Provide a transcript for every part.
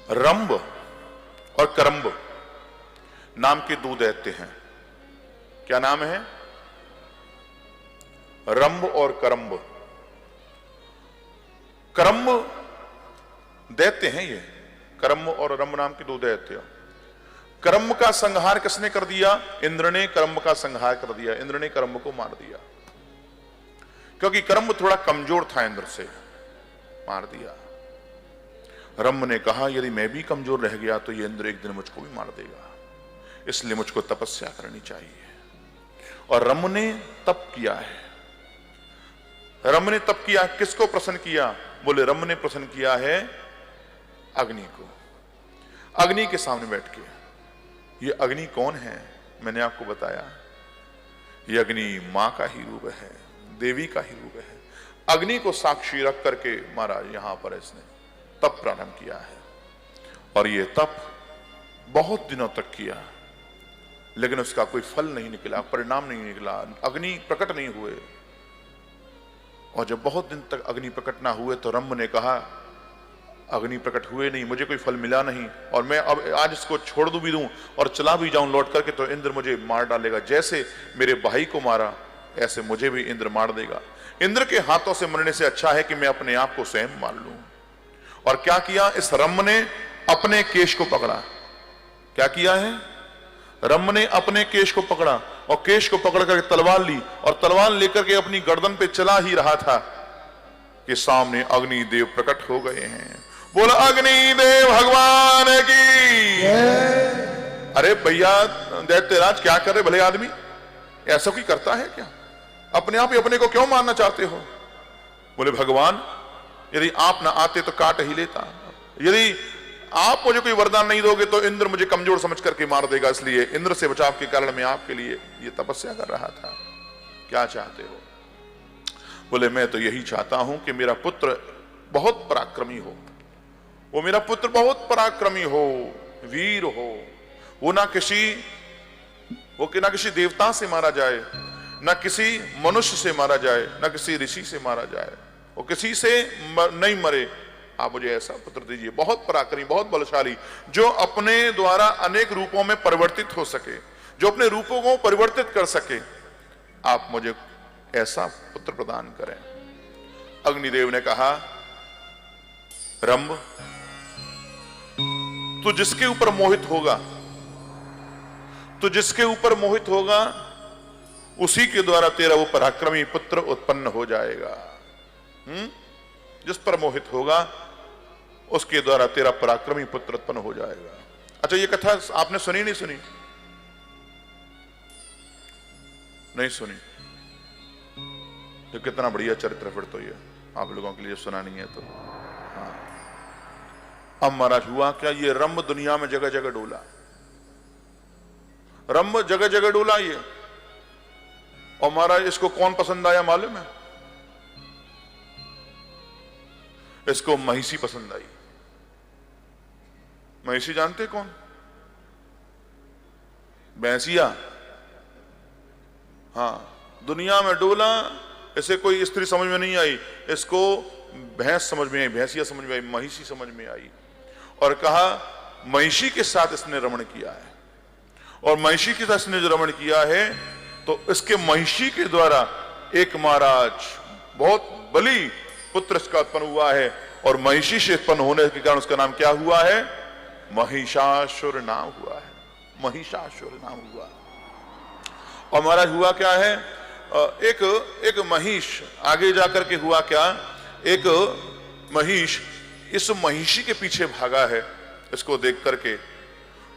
रंभ और करम्ब नाम के दो दैत्य हैं। क्या नाम है? रंभ और करम्ब। करम्ब दैत्य हैं ये, करम्ब और रंभ नाम के दो दैत्य। करम्ब का संहार किसने कर दिया? इंद्र ने करम्ब का संहार कर दिया। इंद्र ने करम्ब को मार दिया, क्योंकि करम्ब थोड़ा कमजोर था, इंद्र से मार दिया। रंभ ने कहा यदि मैं भी कमजोर रह गया तो ये इंद्र एक दिन मुझको भी मार देगा, इसलिए मुझको तपस्या करनी चाहिए। और रंभ ने तप किया है। रंभ ने तप किया, किसको प्रसन्न किया? बोले रंभ ने प्रसन्न किया है अग्नि को। अग्नि के सामने बैठ के। ये अग्नि कौन है? मैंने आपको बताया, ये अग्नि मां का ही रूप है, देवी का ही रूप है। अग्नि को साक्षी रख करके महाराज यहां पर इसने तप प्रारंभ किया है। और ये तप बहुत दिनों तक किया, लेकिन उसका कोई फल नहीं निकला, परिणाम नहीं निकला, अग्नि प्रकट नहीं हुए। और जब बहुत दिन तक अग्नि प्रकट ना हुए तो रंभ ने कहा अग्नि प्रकट हुए नहीं, मुझे कोई फल मिला नहीं, और मैं अब आज इसको छोड़ दूं भी दूं और चला भी जाऊं लौट करके तो इंद्र मुझे मार डालेगा। जैसे मेरे भाई को मारा ऐसे मुझे भी इंद्र मार देगा। इंद्र के हाथों से मरने से अच्छा है कि मैं अपने आप को स्वयं मार लूं। और क्या किया? इस रंभ ने अपने केश को पकड़ा। क्या किया है? रंभ ने अपने केश को पकड़ा और केश को पकड़ करके तलवार ली, और तलवार लेकर के अपनी गर्दन पे चला ही रहा था कि सामने अग्निदेव प्रकट हो गए हैं। बोला अग्निदेव भगवान की। अरे भैया दैत्यराज क्या कर रहे भले आदमी? ऐसा कोई करता है क्या? अपने आप ही अपने को क्यों मारना चाहते हो? बोले भगवान यदि आप ना आते तो काट ही लेता, यदि आप मुझे कोई वरदान नहीं दोगे तो इंद्र मुझे कमजोर समझ करके मार देगा, इसलिए इंद्र से बचाव के कारण मैं आपके लिए ये तपस्या कर रहा था। क्या चाहते हो? बोले मैं तो यही चाहता हूं कि मेरा पुत्र बहुत पराक्रमी हो, वो मेरा पुत्र बहुत पराक्रमी हो, वीर हो, वो ना किसी देवता से मारा जाए, ना किसी मनुष्य से मारा जाए, ना किसी ऋषि से मारा जाए, वो किसी से नहीं मरे। आप मुझे ऐसा पुत्र दीजिए, बहुत पराक्रमी, बहुत बलशाली, जो अपने द्वारा अनेक रूपों में परिवर्तित हो सके, जो अपने रूपों को परिवर्तित कर सके। आप मुझे ऐसा पुत्र प्रदान करें। अग्निदेव ने कहा रंभ तू जिसके ऊपर मोहित होगा, तो जिसके ऊपर मोहित होगा उसी के द्वारा तेरा वो पराक्रमी पुत्र उत्पन्न हो जाएगा। जिस पर मोहित होगा उसके द्वारा तेरा पराक्रमी पुत्र उत्पन्न हो जाएगा। अच्छा ये कथा आपने सुनी नहीं सुनी? नहीं सुनी तो कितना बढ़िया चरित्र फिर तो ये आप लोगों के लिए सुना नहीं है तो। हाँ अब महाराज हुआ क्या? ये रंभ दुनिया में जगह जगह डोला, रंभ जगह जगह डोला ये। और महाराज इसको कौन पसंद आया मालूम है? इसको महिषी पसंद आई। महिषी जानते कौन? भैंसिया। हाँ दुनिया में डोला, इसे कोई स्त्री समझ में नहीं आई, इसको भैंस समझ में आई, भैंसिया समझ में आई, महिषी समझ में आई। और कहा महिषी के साथ इसने रमण किया है, और महिषी के साथ इसने जो रमण किया है तो इसके महिषी के द्वारा एक महाराज बहुत बली पुत्र इसका उत्पन्न हुआ है। और महिषी से उत्पन्न होने के कारण उसका नाम क्या हुआ है? महिषासुर नाम हुआ है, महिषासुर नाम हुआ। और महाराज हुआ क्या है? एक महिष आगे जाकर के हुआ क्या? एक महिष इस महिषी के पीछे भागा है। इसको देख करके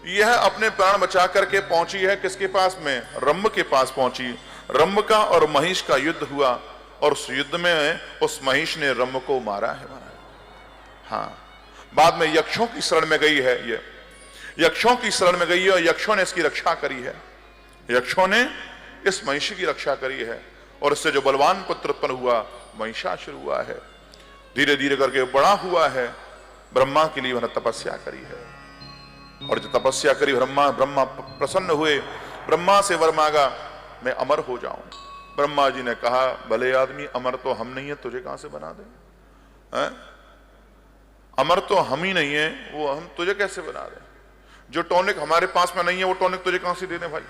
यह अपने प्राण बचा करके पहुंची है किसके पास में? रंभ के पास पहुंची। रंभ का और महिष का युद्ध हुआ, और उस युद्ध में उस महिष ने रंभ को मारा है महाराज। हाँ बाद में यक्षों की शरण में गई है, ये यक्षों की शरण में गई है और यक्षों ने इसकी रक्षा करी है। यक्षों ने इस महिषी की रक्षा करी है, और इससे जो बलवान पुत्र उत्पन्न हुआ महिषासुर हुआ है। धीरे धीरे करके बड़ा हुआ है। ब्रह्मा के लिए उन्होंने तपस्या करी है, और जो तपस्या करी ब्रह्मा प्रसन्न हुए, ब्रह्मा से वर मांगा मैं अमर हो जाऊं। ब्रह्मा जी ने कहा भले आदमी, अमर तो हम नहीं है, तुझे कहां से बना दे? अमर तो हम ही नहीं है, वो हम तुझे कैसे बना दें? जो टॉनिक हमारे पास में नहीं है वो टॉनिक तुझे कहां से दे दें भाई?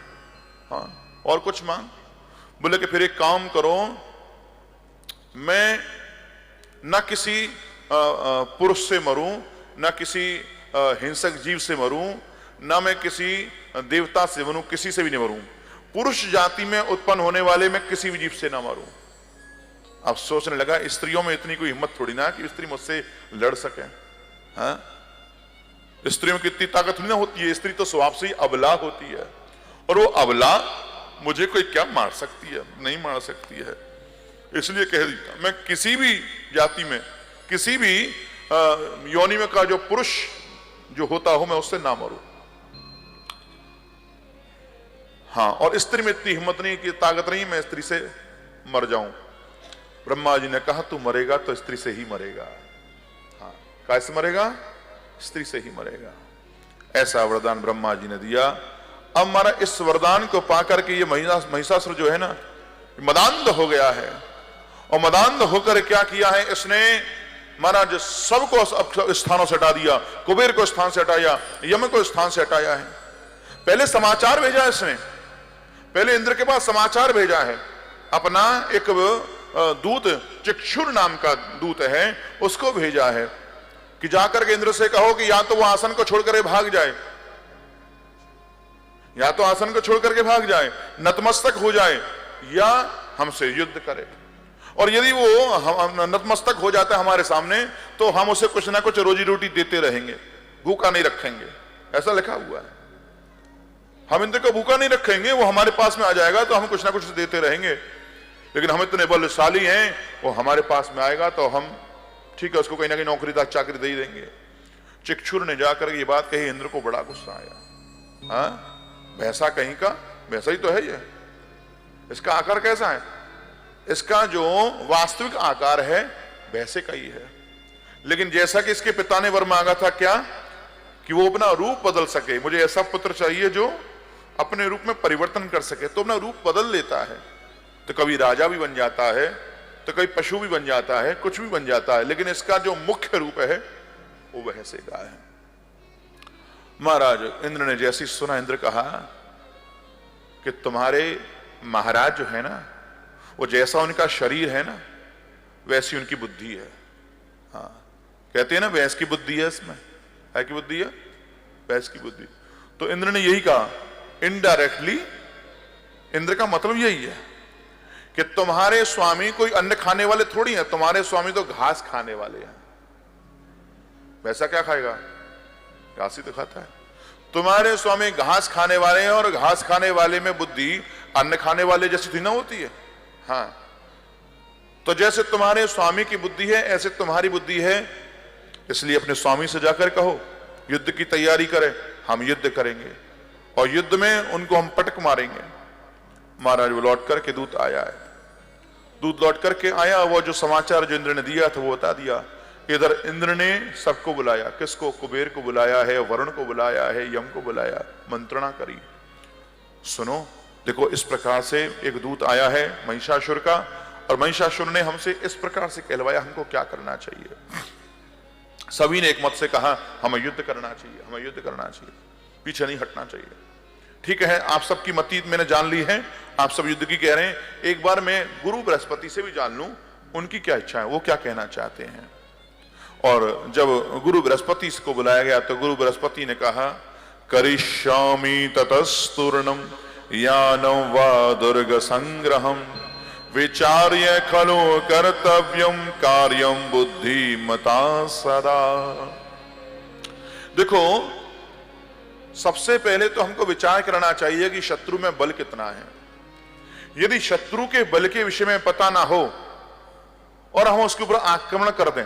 हाँ, और कुछ मांग। बोले कि फिर एक काम करो, मैं ना किसी पुरुष से मरूं, ना किसी हिंसक जीव से मरूं, ना मैं किसी देवता से मरूं, किसी से भी नहीं मरूं, पुरुष जाति में उत्पन्न होने वाले मैं किसी भी जीव से ना मारूं। अब सोचने लगा स्त्रियों में इतनी कोई हिम्मत थोड़ी ना कि स्त्री मुझसे लड़ सके। हाँ, स्त्रियों की इतनी ताकत नहीं ना होती है, स्त्री तो स्वभाव से ही अबला होती है, और वो अबला मुझे कोई क्या मार सकती है? नहीं मार सकती है। इसलिए कह दिया मैं किसी भी जाति में, किसी भी योनि में का जो पुरुष जो होता हो मैं उससे ना मरूं। हाँ, और स्त्री में इतनी हिम्मत नहीं कि ताकत नहीं मैं स्त्री से मर जाऊं। ब्रह्मा जी ने कहा तू मरेगा तो स्त्री से ही मरेगा। हाँ, कैसे मरेगा? स्त्री से ही मरेगा। ऐसा वरदान ब्रह्मा जी ने दिया। अब हमारा इस वरदान को पाकर के ये महिषासुर जो है ना, मदान्ध हो गया है, और मदान्ध होकर क्या किया है इसने, महाराज सबको स्थानों से हटा दिया। कुबेर को स्थान से हटाया, यम को स्थान से हटाया है। पहले समाचार भेजा इसने, पहले इंद्र के पास समाचार भेजा है। अपना एक दूत चिक्षुर नाम का दूत है, उसको भेजा है कि जाकर के इंद्र से कहो कि या तो वो आसन को छोड़कर भाग जाए, या तो आसन को छोड़ करके भाग जाए, नतमस्तक हो जाए, या हमसे युद्ध करे। और यदि वो नतमस्तक हो जाता है हमारे सामने तो हम उसे कुछ ना कुछ रोजी रोटी देते रहेंगे, भूखा नहीं रखेंगे। ऐसा लिखा हुआ है। हम इंद्र को भूखा नहीं रखेंगे, वो हमारे पास में आ जाएगा तो हम कुछ ना कुछ देते रहेंगे। लेकिन हम इतने बलशाली हैं, वो हमारे पास में आएगा तो हम ठीक है उसको कहीं ना कहीं नौकरी चाकरी दे ही देंगे। चिक्षुर ने जाकर ये बात कही, इंद्र को बड़ा गुस्सा आया। हाँ, भैंसा कहीं का, भैंसा ही तो है ये, इसका आकार कैसा है? इसका जो वास्तविक आकार है वैसे का ही है। लेकिन जैसा कि इसके पिता ने वर मांगा था क्या, कि वो अपना रूप बदल सके, मुझे ऐसा पुत्र चाहिए जो अपने रूप में परिवर्तन कर सके, तो अपना रूप बदल लेता है। तो कभी राजा भी बन जाता है, तो कभी पशु भी बन जाता है, कुछ भी बन जाता है, लेकिन इसका जो मुख्य रूप है वो वैसे का है। महाराज इंद्र ने जैसी सुना, इंद्र कहा कि तुम्हारे महाराज जो है ना, वो जैसा उनका शरीर है ना वैसी उनकी बुद्धि है। हाँ, कहते हैं ना भैंस की बुद्धि है, इसमें है की बुद्धि है, भैंस की बुद्धि। तो इंद्र ने यही कहा इनडायरेक्टली, इंद्र का मतलब यही है कि तुम्हारे स्वामी कोई अन्न खाने वाले थोड़ी हैं, तुम्हारे स्वामी तो घास खाने वाले हैं। वैसा क्या खाएगा? घास ही तो खाता है। तुम्हारे स्वामी घास खाने वाले हैं, और घास खाने वाले में बुद्धि अन्न खाने वाले जैसी थी ना होती है। हाँ, तो जैसे तुम्हारे स्वामी की बुद्धि है ऐसे तुम्हारी बुद्धि है। इसलिए अपने स्वामी से जाकर कहो युद्ध की तैयारी करें, हम युद्ध करेंगे, और युद्ध में उनको हम पटक मारेंगे। महाराज वो लौट करके दूत आया है, दूत लौट करके आया, वो जो समाचार जो इंद्र ने दिया था वो बता दिया। इधर इंद्र ने सबको बुलाया, किसको? कुबेर को बुलाया है, वरुण को बुलाया है, यम को बुलाया, मंत्रणा करी। सुनो, देखो इस प्रकार से एक दूत आया है महिषासुर का, और महिषासुर ने हमसे इस प्रकार से कहलवाया, हमको क्या करना चाहिए। सभी ने एक मत से कहा हमें युद्ध करना चाहिए, हमें युद्ध करना चाहिए, पीछे नहीं हटना चाहिए। ठीक है, आप सबकी मति मैंने जान ली है, आप सब युद्ध की कह रहे हैं। एक बार मैं गुरु बृहस्पति से भी जान लूं उनकी क्या इच्छा है, वो क्या कहना चाहते हैं। और जब गुरु बृहस्पति को बुलाया गया तो गुरु बृहस्पति ने कहा करिष्यामि ततस्तूर्णम यानं वा दुर्ग संग्रहम विचार्य खलु कर्तव्यम कार्यम बुद्धिमता सदा। देखो, सबसे पहले तो हमको विचार करना चाहिए कि शत्रु में बल कितना है। यदि शत्रु के बल के विषय में पता ना हो और हम उसके ऊपर आक्रमण कर दें,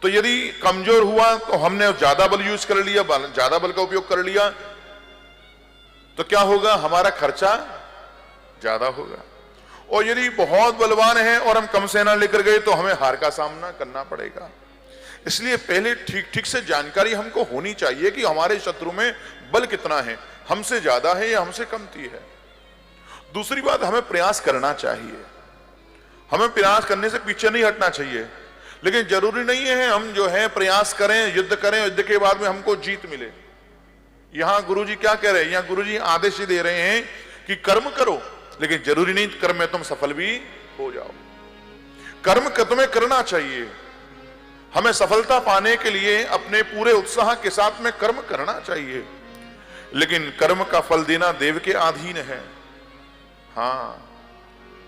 तो यदि कमजोर हुआ तो हमने ज्यादा बल यूज कर लिया, ज्यादा बल का उपयोग कर लिया, तो क्या होगा? हमारा खर्चा ज्यादा होगा। और यदि बहुत बलवान है और हम कम सेना लेकर गए तो हमें हार का सामना करना पड़ेगा। इसलिए पहले ठीक ठीक से जानकारी हमको होनी चाहिए कि हमारे शत्रु में बल कितना है, हमसे ज्यादा है या हमसे कमती है। दूसरी बात, हमें प्रयास करना चाहिए, हमें प्रयास करने से पीछे नहीं हटना चाहिए। लेकिन जरूरी नहीं है हम जो है प्रयास करें, युद्ध करें, युद्ध के बाद में हमको जीत मिले। यहां गुरुजी क्या कह रहे हैं, यहां गुरुजी आदेश दे रहे हैं कि कर्म करो, लेकिन जरूरी नहीं कर्म में तुम सफल भी हो जाओ। कर्म तुम्हें करना चाहिए। हमें सफलता पाने के लिए अपने पूरे उत्साह के साथ में कर्म करना चाहिए, लेकिन कर्म का फल देना देव के अधीन है। हाँ,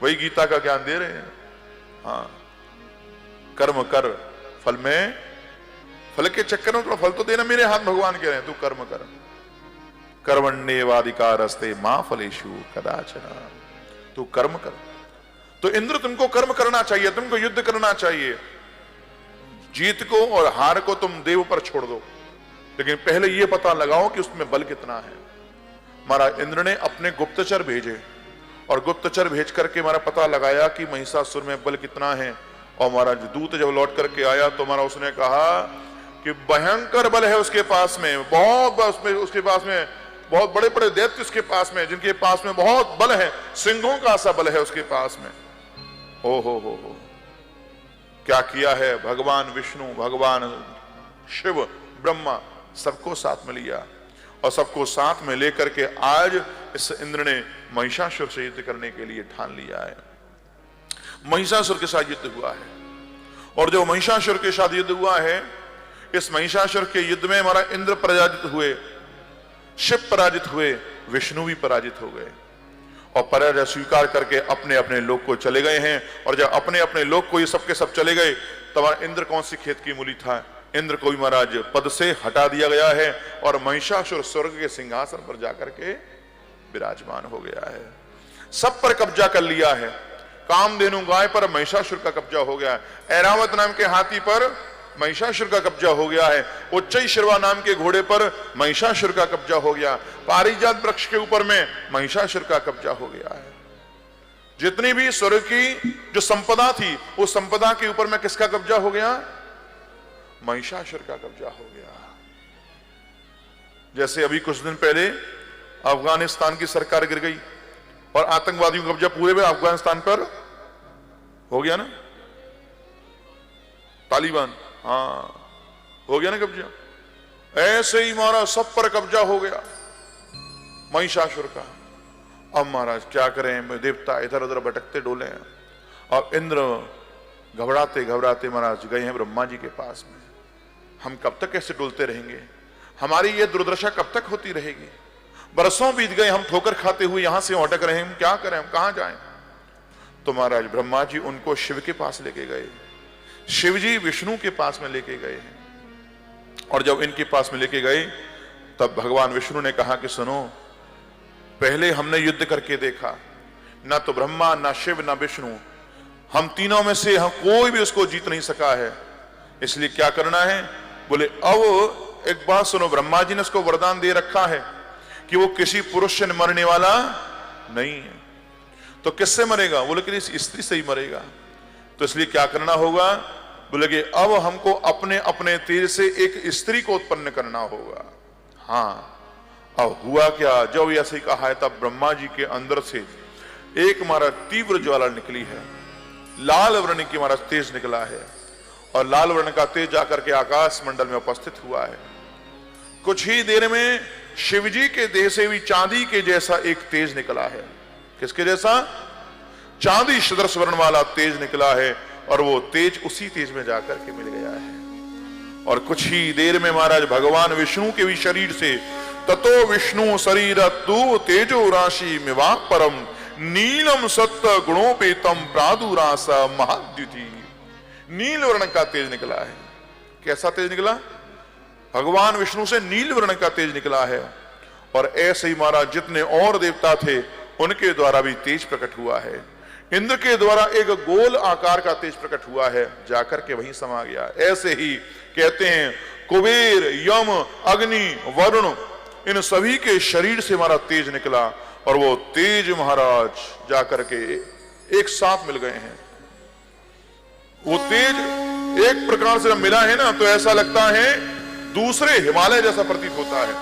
वही गीता का ज्ञान दे रहे हैं। हाँ, कर्म कर, फल में, फल के चक्कर में थोड़ा फल तो देना मेरे हाथ, भगवान कह रहे हैं तू कर्म कर। कर्मण्येवाधिकारस्ते मा फलेषु कदाचन, तू कर्म कर। तो इंद्र तुमको कर्म करना चाहिए, तुमको युद्ध करना चाहिए। जीत को और हार को तुम देव पर छोड़ दो, लेकिन पहले यह पता लगाओ कि उसमें बल कितना है। महाराज इंद्र ने अपने गुप्तचर भेजे और गुप्तचर भेज करके हमारा पता लगाया कि महिषासुर में बल कितना है। और महाराज दूत जब लौट करके आया तो हमारा उसने कहा कि भयंकर बल है उसके पास में, बहुत उसके पास में बहुत बड़े बड़े दैत्य उसके पास में, जिनके पास में बहुत बल है, सिंहों का सा बल है उसके पास में। हो क्या किया है भगवान विष्णु, भगवान शिव, ब्रह्मा सबको साथ में लिया और सबको साथ में लेकर के आज इस इंद्र ने महिषासुर से युद्ध करने के लिए ठान लिया है। महिषासुर के साथ युद्ध हुआ है और जो महिषासुर के साथ युद्ध हुआ है, इस महिषासुर के युद्ध में हमारा इंद्र पराजित हुए, शिव पराजित हुए, विष्णु भी पराजित हो गए और पराजय स्वीकार करके अपने अपने लोक को चले गए हैं। और जब अपने अपने लोक को ये सबके सब चले गए, तब इंद्र कौन सी खेत की मूली था, इंद्र को भी महाराज पद से हटा दिया गया है और महिषासुर स्वर्ग के सिंहासन पर जाकर के विराजमान हो गया है। सब पर कब्जा कर लिया है। कामधेनु गाय पर महिषासुर का कब्जा हो गया है, ऐरावत नाम के हाथी पर महिषासुर का कब्जा हो गया है, उच्चई शिरवा नाम के घोड़े पर महिषासुर का कब्जा हो गया, पारिजात वृक्ष के ऊपर में महिषासुर का कब्जा हो गया है। जितनी भी स्वर्ग की जो संपदा थी, उस संपदा के ऊपर में किसका कब्जा हो गया, महिषासुर का कब्जा हो गया। जैसे अभी कुछ दिन पहले अफगानिस्तान की सरकार गिर गई और आतंकवादियों का कब्जा पूरे में अफगानिस्तान पर हो गया ना, तालिबान, हाँ हो गया ना कब्जा। ऐसे ही महाराज सब पर कब्जा हो गया महिषासुर का। अब महाराज क्या करें, देवता इधर उधर भटकते डोले हैं और इंद्र घबराते घबराते महाराज गए हैं ब्रह्मा जी के पास में। हम कब तक ऐसे डोलते रहेंगे, हमारी ये दुर्दशा कब तक होती रहेगी, बरसों बीत गए, हम ठोकर खाते हुए यहां से अटक रहे हैं, हम क्या करें, हम कहां जाएं। तो महाराज ब्रह्मा जी उनको शिव के पास लेके गए, शिव जी विष्णु के पास में लेके गए हैं। और जब इनके पास में लेके गए तब भगवान विष्णु ने कहा कि सुनो, पहले हमने युद्ध करके देखा, ना तो ब्रह्मा, ना शिव, ना विष्णु, हम तीनों में से हम कोई भी उसको जीत नहीं सका है। इसलिए क्या करना है, बोले अब एक बात सुनो, ब्रह्मा जी ने उसको वरदान दे रखा है कि वो किसी पुरुष से मरने वाला नहीं है। तो किससे मरेगा, बोले कि स्त्री से ही मरेगा। तो इसलिए क्या करना होगा, बोले कि अब हमको अपने अपने तेज से एक स्त्री को उत्पन्न करना होगा। हाँ, अब हुआ क्या, जब ऐसे कहा है तब ब्रह्मा जी के अंदर से एक हमारा तीव्र ज्वाला निकली है, लाल वर्ण की हमारा तेज निकला है और लाल वर्ण का तेज जाकर के आकाश मंडल में उपस्थित हुआ है। कुछ ही देर में शिवजी के देह से भी चांदी के जैसा एक तेज निकला है। किसके जैसा, चांदी सदृश वर्ण वाला तेज निकला है और वो तेज उसी तेज में जाकर के मिल गया है। और कुछ ही देर में महाराज भगवान विष्णु के भी शरीर से ततो विष्णु शरीर तु तेजो राशि मिवा परम नीलम सत्य गुणोपेतम प्रादुरास महाद्युति। नील वर्ण का तेज निकला है। कैसा तेज निकला, भगवान विष्णु से नील वर्ण का तेज निकला है। और ऐसे ही महाराज जितने और देवता थे उनके द्वारा भी तेज प्रकट हुआ है। इंद्र के द्वारा एक गोल आकार का तेज प्रकट हुआ है, जाकर के वहीं समा गया। ऐसे ही कहते हैं कुबेर, यम, अग्नि, वरुण, इन सभी के शरीर से हमारा तेज निकला और वो तेज महाराज जाकर के एक साथ मिल गए हैं। वो तेज एक प्रकार से मिला है ना, तो ऐसा लगता है दूसरे हिमालय जैसा प्रतीत होता है,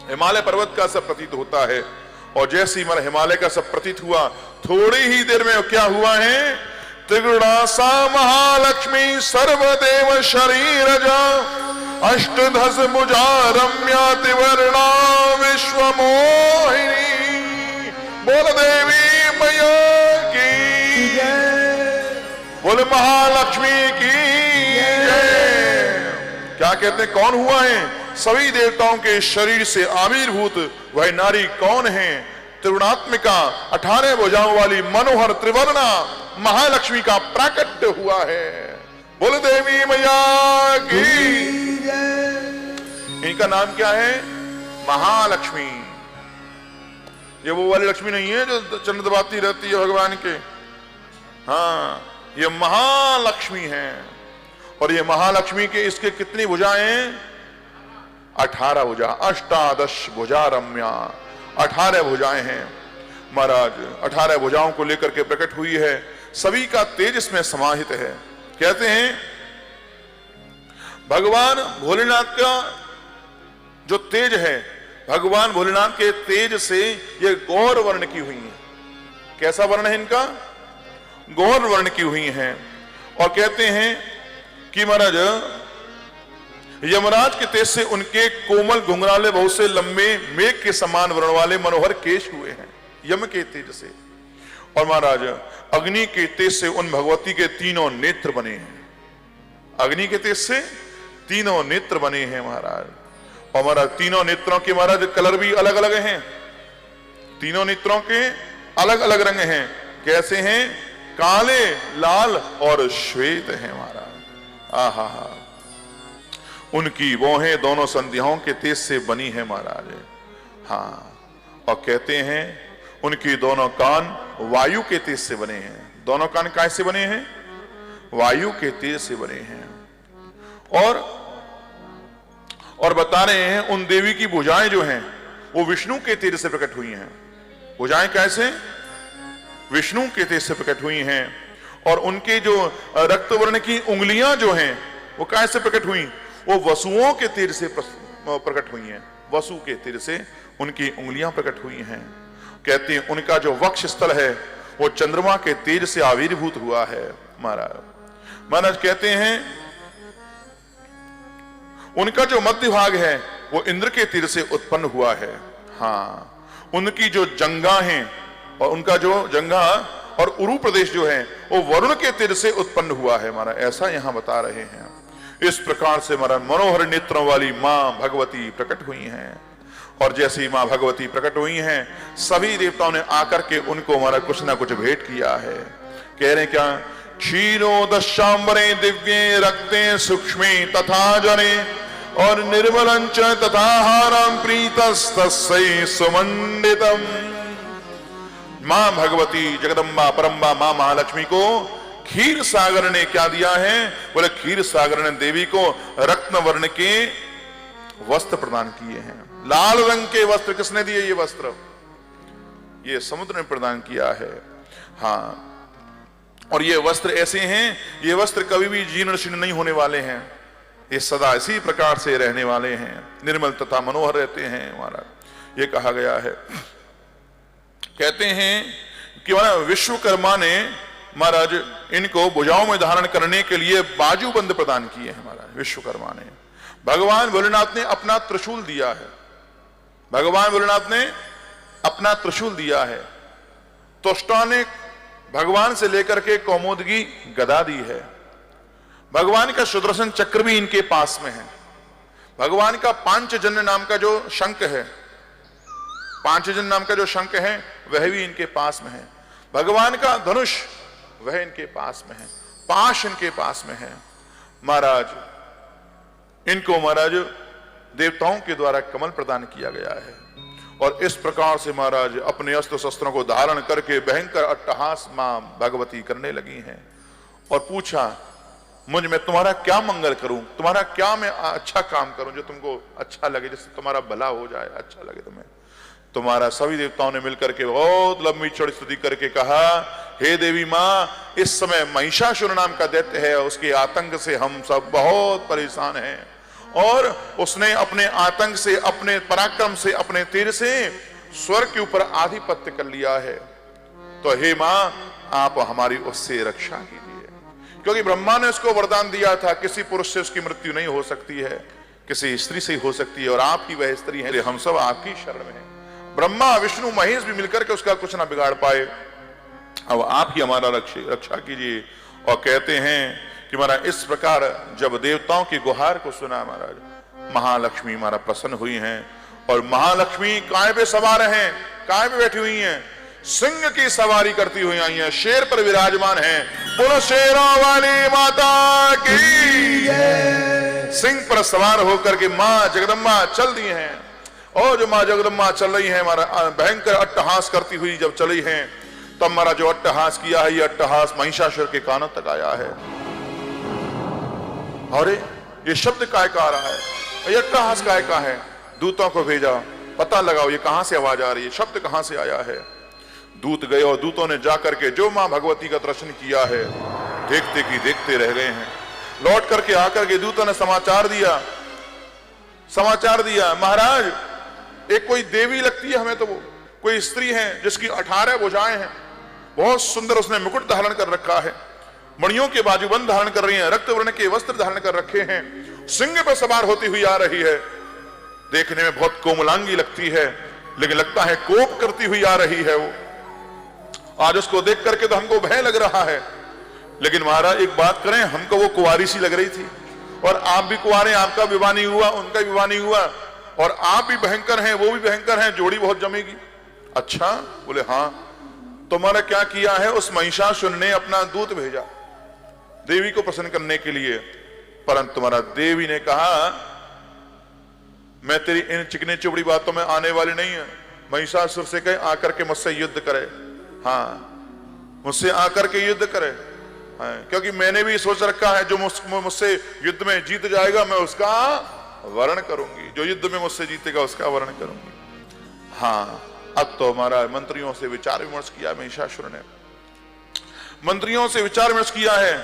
हिमालय पर्वत का सब प्रतीत होता है। और जैसे ही हमारा हिमालय का सब प्रतीत हुआ, थोड़ी ही देर में क्या हुआ है, त्रिगुणासा महालक्ष्मी सर्वदेव शरीरजा अष्टधस भुजा रम्या त्रिवर्णा विश्वमोहिनी। बोल देवी मैया की जय, बोल महालक्ष्मी की जय। क्या कहते हैं, कौन हुआ है? सभी देवताओं के शरीर से आविर्भूत वह नारी कौन है? त्रिगुणात्मिका 18 भुजाओं वाली मनोहर त्रिवर्णा महालक्ष्मी का प्राकट्य हुआ है। बोल देवी मैया की। इनका नाम क्या है? महालक्ष्मी। ये वो वाली लक्ष्मी नहीं है जो चंद दबाती रहती है भगवान के। हाँ, ये महालक्ष्मी है। और ये महालक्ष्मी के इसके कितनी भुजाएं? 18 भुजा, अष्टादश भुजा रम्या, 18 भुजाएं हैं महाराज। 18 भुजाओं को लेकर के प्रकट हुई है। सभी का तेज इसमें समाहित है। कहते हैं भगवान भोलेनाथ का जो तेज है, भगवान भोलेनाथ के तेज से ये गौर वर्ण की हुई है। कैसा वर्ण है इनका? गौर वर्ण की हुई है। और कहते हैं कि महाराज यमराज के तेज से उनके कोमल घुंघराले बहुत से लंबे मेघ के समान वर्ण वाले मनोहर केश हुए हैं, यम के तेज से। और महाराज अग्नि के तेज से उन भगवती के तीनों नेत्र बने हैं। अग्नि के तेज से तीनों नेत्र बने हैं महाराज। और महाराज तीनों नेत्रों के महाराज कलर भी अलग अलग हैं। तीनों नेत्रों के अलग अलग रंग हैं। कैसे हैं? काले, लाल और श्वेत हैं महाराज। आहा हा, उनकी वोहें दोनों संध्याओं के तेज से बनी है महाराज। हाँ, और कहते हैं उनकी दोनों कान वायु के तेज से बने हैं। दोनों कान कैसे बने हैं? वायु के तेज से बने हैं। और बता रहे हैं उन देवी की भुजाएं जो हैं वो विष्णु के तेज से प्रकट हुई हैं। भुजाएं कैसे? विष्णु के तेज से प्रकट हुई हैं। और उनके जो रक्त वर्ण की उंगलियां जो हैं वो कैसे प्रकट हुई? वो वसुओं के तेज से प्रकट हुई हैं। वसु के तेज से उनकी उंगलियां प्रकट हुई हैं। कहते हैं उनका जो वक्ष स्थल है वो चंद्रमा के तेज से आविर्भूत हुआ है महाराज। कहते हैं उनका जो मध्य भाग है वो इंद्र के तीर से उत्पन्न हुआ है। हाँ, उनकी जो जंगा हैं और उनका जो जंगा और उरु प्रदेश जो है वो वरुण के तीर से उत्पन्न हुआ है महाराज। ऐसा यहां बता रहे हैं। इस प्रकार से महाराज मनोहर नेत्रों वाली मां भगवती प्रकट हुई हैं। और जैसी मां भगवती प्रकट हुई हैं सभी देवताओं ने आकर के उनको महाराज कुछ ना कुछ भेंट किया है। कह रहे क्या? क्षीरोदशांबरे दिव्ये रक्ते सूक्ष्मे तथा जने और निर्मलंच तथा हारम प्रीतस्तस्यै सुमंडितम। मां भगवती जगदम्बा परम्बा मां महालक्ष्मी को क्षीर सागर ने क्या दिया है? बोले क्षीर सागर ने देवी को रत्न वर्ण के वस्त्र प्रदान किए हैं। लाल रंग के वस्त्र किसने दिए? ये वस्त्र ये समुद्र ने प्रदान किया है। हाँ, और ये वस्त्र ऐसे हैं, ये वस्त्र कभी भी जीर्ण शीर्ण नहीं होने वाले हैं। ये सदा इसी प्रकार से रहने वाले हैं, निर्मल तथा मनोहर रहते हैं महाराज। ये कहा गया है। कहते हैं कि महाराज विश्वकर्मा ने महाराज इनको भुजाओं में धारण करने के लिए बाजूबंद प्रदान किए हैं महाराज। विश्वकर्मा ने भगवान भोलेनाथ ने अपना त्रिशूल दिया है। भगवान भोलेनाथ ने अपना त्रिशूल दिया है। त्वष्टा ने भगवान से लेकर के कौमुदगी गदा दी है। भगवान का सुदर्शन चक्र भी इनके पास में है। भगवान का पांचजन्य नाम का जो शंख है, पांचजन्य नाम का जो शंख है वह भी इनके पास में है। भगवान का धनुष वह इनके पास में है। पाश इनके पास में है महाराज। इनको महाराज देवताओं के द्वारा कमल प्रदान किया गया है। और इस प्रकार से महाराज अपने अस्त्र शस्त्रों को धारण करके भयंकर अट्टहास मां भगवती करने लगी हैं। और पूछा मुझ में तुम्हारा क्या मंगल करूं, तुम्हारा क्या मैं अच्छा काम करूं जो तुमको अच्छा लगे, जिससे तुम्हारा भला हो जाए, अच्छा लगे तुम्हें। तुम्हारा सभी देवताओं ने मिलकर के बहुत लंबी चौड़ी स्तुति करके कहा, हे देवी मां, इस समय महिषासुर नाम का दैत्य है, उसके आतंक से हम सब बहुत परेशान हैं। और उसने अपने आतंक से, अपने पराक्रम से, अपने तीर से स्वर्ग के ऊपर आधिपत्य कर लिया है। तो हे मां, आप हमारी उससे रक्षा कीजिए, क्योंकि ब्रह्मा ने उसको वरदान दिया था किसी पुरुष से उसकी मृत्यु नहीं हो सकती है, किसी स्त्री से हो सकती है, और आप ही वह स्त्री है। हम सब आपकी शरण में हैं। ब्रह्मा विष्णु महेश भी मिलकर के उसका कुछ ना बिगाड़ पाए। अब आप ही हमारा रक्षा कीजिए। और कहते हैं कि महाराज इस प्रकार जब देवताओं की गुहार को सुना महाराज, महालक्ष्मी महाराज प्रसन्न हुई हैं, और महालक्ष्मी काय पे सवार हैं, काय पे बैठी हुई हैं, सिंह की सवारी करती हुई आई हैं, शेर पर विराजमान हैं। बोलो शेरों वाली माता की, सिंह पर सवार होकर के मां जगदम्बा चल दी हैं। और जो मां जगदम्बा चल रही है हमारा भयंकर अट्टहास करती हुई जब चली हैं, तब हमारा जो अट्टहास किया है, ये अट्टहास महिषासुर के कानों तक आया है। अरे ये शब्द काय का आ रहा है, ये अट्टहास काय का है? दूतों को भेजा, पता लगाओ ये कहां से आवाज आ रही है, शब्द कहां से आया है। दूत गए और दूतों ने जाकर के जो मां भगवती का दर्शन किया है, देखते की देखते रह गए हैं। लौट करके आकर के दूतों ने समाचार दिया, महाराज एक कोई देवी लगती है हमें, तो वो कोई स्त्री है जिसकी 18 भुजाएं हैं, बहुत सुंदर उसने मुकुट धारण कर रखा है, मणियों के बाजूबंद धारण कर रही हैं, रक्त वर्ण के वस्त्र धारण कर रखे हैं, सिंह पर सवार होती हुई आ रही है। देखने में बहुत कोमलांगी लगती है, लेकिन लगता है कोप करती हुई आ रही है वो। आज उसको देख करके तो हमको भय लग रहा है, लेकिन महाराज एक बात करें, हमको वो कुंवारी सी लग रही थी, और आप भी कुंवारे, आपका विवाह नहीं हुआ, उनका विवाह नहीं हुआ, और आप भी भयंकर हैं, वो भी भयंकर हैं, जोड़ी बहुत जमेगी। अच्छा, बोले हाँ। तुम्हारा क्या किया है? उस महिषासुर ने अपना दूत भेजा देवी को प्रसन्न करने के लिए, परंतु तुम्हारा देवी ने कहा मैं तेरी इन चिकनी चुपड़ी बातों में आने वाली नहीं है। महिषासुर से कहे आकर के मुझसे युद्ध करे, हाँ मुझसे आकर के युद्ध करे, हाँ, क्योंकि मैंने भी सोच रखा है जो मुझसे युद्ध में जीत जाएगा मैं उसका वर्ण करूंगी, जो युद्ध में मुझसे जीतेगा उसका वर्ण करूंगी। हाँ, अब तो हमारा मंत्रियों से विचार विमर्श किया, महिषासुर ने मंत्रियों से विचार विमर्श किया है,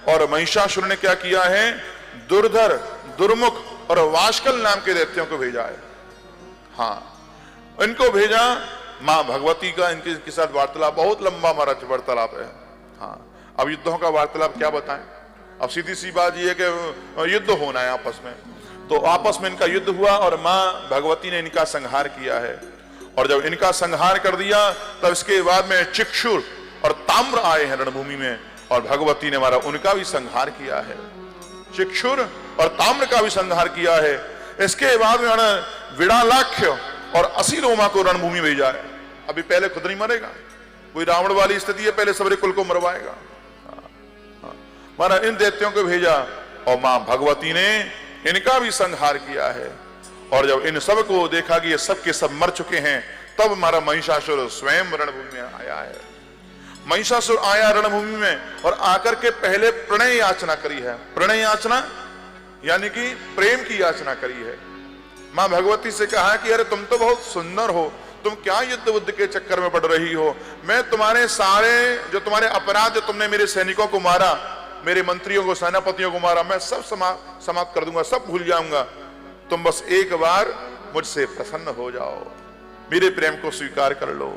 और महिषासुर ने क्या किया है? दुर्धर, दुर्मुख और वाष्कल नाम के दैत्यों को भेजा है। हाँ, इनको भेजा, मां भगवती का इनके साथ वार्तालाप, बहुत लंबा हमारा वार्तालाप है। हाँ, अब युद्धों का वार्तालाप क्या बताएं, अब सीधी सी बात यह है कि युद्ध होना है आपस में, तो आपस में इनका युद्ध हुआ और मां भगवती ने इनका संहार किया है। और जब इनका संहार कर दिया, तब इसके बाद में चिक्षुर और ताम्र आए हैं रणभूमि में, और भगवती ने हमारा उनका भी संहार किया है, चिक्षुर और ताम्र का भी संहार किया है। इसके बाद में विड़ालाख्य और असीरोमा को रणभूमि भेजा है। अभी पहले खुद नहीं मरेगा, कोई रावण वाली स्थिति है, पहले सबरे कुल को मरवाएगा। माना इन दैत्यों को भेजा, और मां भगवती ने इनका भी संहार किया है। और जब इन सब को देखा कि ये सब के सब मर चुके हैं, तब हमारा महिषासुर स्वयं रणभूमि में आया है। महिषासुर आया रणभूमि में और आकर के पहले प्रणय याचना करी है। प्रणय याचना यानी कि प्रेम की याचना करी है। मां भगवती से कहा कि अरे तुम तो बहुत सुंदर हो, तुम क्या युद्ध बुद्ध के चक्कर में पड़ रही हो? मैं तुम्हारे सारे जो तुम्हारे अपराध, जो तुमने मेरे सैनिकों को मारा, मेरे मंत्रियों को, सेनापतियों को मारा, मैं सब समाप्त कर दूंगा, सब भूल जाऊंगा। तुम बस एक बार मुझसे प्रसन्न हो जाओ, मेरे प्रेम को स्वीकार कर लो।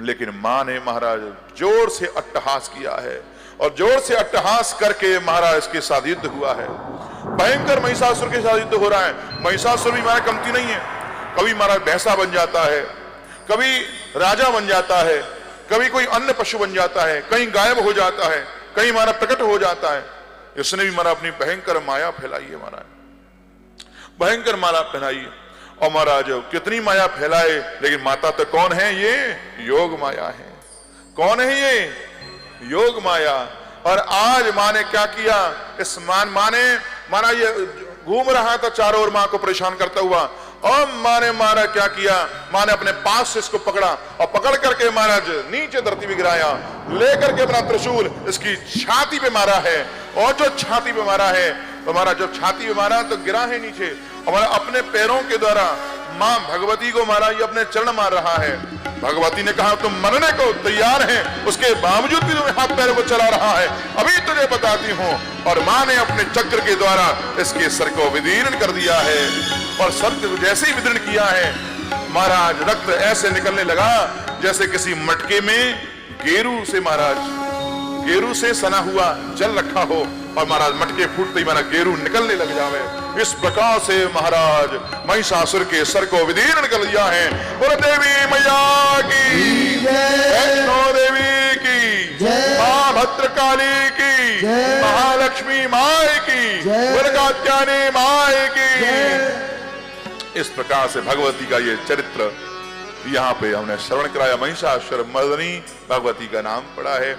लेकिन मां ने महाराज जोर से अट्टहास किया है, और जोर से अट्टहास करके महाराज इसके साथ युद्ध हुआ है। भयंकर महिषासुर के साथ युद्ध हो रहा है। महिषासुर भी हमारा कमती नहीं है, कभी महाराज भैंसा बन जाता है, कभी राजा बन जाता है, कभी कोई अन्य पशु बन जाता है, कहीं गायब हो जाता है, कहीं हमारा प्रकट हो जाता है। इसने भी हमारा अपनी भयंकर माया फैलाई है, महाराज भयंकर माया फैलाई। और महाराज कितनी माया फैलाए, लेकिन माता तो कौन है? ये योग माया है। कौन है ये? योग माया। और आज मां ने क्या किया? इस मां ने माना ये घूम रहा था चारों ओर मां को परेशान करता हुआ, और मां ने मारा क्या किया? मां ने अपने पास से इसको पकड़ा, और पकड़ करके महाराज नीचे धरती में गिराया, लेकर के अपना त्रिशूल इसकी छाती पे मारा है। और जो छाती पे मारा है, तो महाराज जब छाती पे मारा तो गिरा है नीचे, और अपने पैरों के द्वारा मां भगवती को मारा, ये अपने चरण मार रहा है। भगवती ने कहा तुम मरने को तैयार हैं, उसके बावजूद भी तुम्हें हाथ पैरों को चला रहा है, अभी तुझे बताती हूं। और मां ने अपने चक्र के द्वारा इसके सर को विदीर्ण कर दिया है, और सर को जैसे ही विदीर्ण किया है, महाराज रक्त ऐसे निकलने लगा जैसे किसी मटके में गेरू से महाराज, गेरू से सना हुआ जल रखा हो और महाराज मटके फूटते ही महाराज गेरू निकलने लग जावे। इस प्रकार से महाराज महिषासुर के सर को विदीर्ण कर दिया है। बोलो देवी मैया की, वैष्णो देवी की, मां भद्रकाली की, महालक्ष्मी माई की, दुर्गात्यानी माई की। इस प्रकार से भगवती का ये चरित्र यहाँ पे हमने श्रवण कराया। महिषासुर मर्दिनी भगवती का नाम पड़ा है।